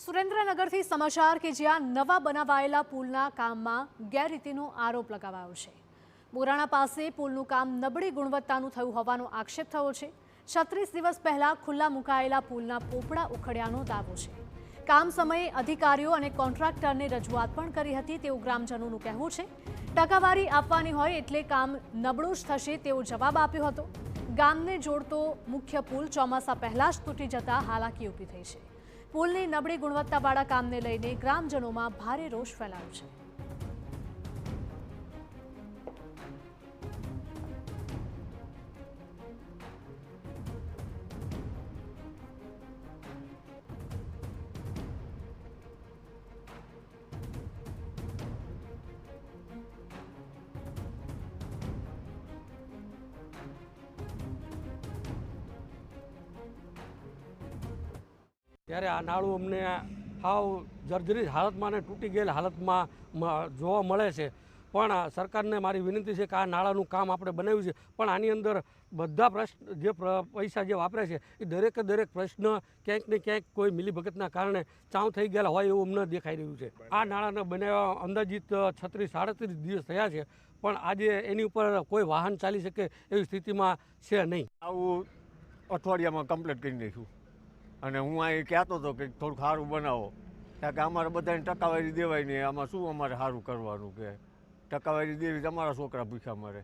સુરેન્દ્રનગરથી સમાચાર કે જ્યાં નવા બનાવાયેલા પુલના કામમાં ગેરરીતિનો આરોપ લગાવાયો છે। બોરાણા પાસે પુલનું કામ નબળી ગુણવત્તાનું થયું હોવાનો આક્ષેપ થયો છે। 36 દિવસ પહેલા ખુલ્લા મુકાયેલા પુલના પોપડા ઉખડ્યાનો દાવો છે। કામ સમયે અધિકારીઓ અને કોન્ટ્રાક્ટરને રજૂઆત પણ કરી હતી તેવું ગ્રામજનોનું કહેવું છે। ટકાવારી આપવાની હોય એટલે કામ નબળું જ થશે તેવો જવાબ આપ્યો હતો। ગામને જોડતો મુખ્ય પુલ ચોમાસા પહેલા જ તૂટી જતા હાલાકી ઊભી થઈ છે। પુલની નબળી ગુણવત્તાવાળા કામને લઈને ગ્રામજનોમાં ભારે રોષ ફેલાયો છે। ત્યારે આ નાળું અમને સાવ જર્જરિત હાલતમાં અને તૂટી ગયેલ હાલતમાં જોવા મળે છે। પણ સરકારને મારી વિનંતી છે કે આ નાળાનું કામ આપણે બનાવ્યું છે, પણ આની અંદર બધા પ્રશ્ન જે પૈસા જે વાપરે છે એ દરેક પ્રશ્ન ક્યાંક ને ક્યાંક કોઈ મિલીભગતના કારણે ચાઉ થઈ ગયેલા હોય એવું અમને દેખાઈ રહ્યું છે। આ નાળાને બનાવવા અંદાજિત 36-37 દિવસ થયા છે, પણ આજે એની ઉપર કોઈ વાહન ચાલી શકે એવી સ્થિતિમાં છે નહીં। આવું અઠવાડિયામાં કમ્પ્લીટ કરી નાખ્યું અને હું અહીં કહેતો હતો કે થોડુંક સારું બનાવો, કારણ કે અમારે બધાને ટકાવારી દેવાય નહીં, આમાં શું અમારે સારું કરવાનું, કે ટકાવારી દેવી તમારા છોકરા ભૂખ્યા મરે।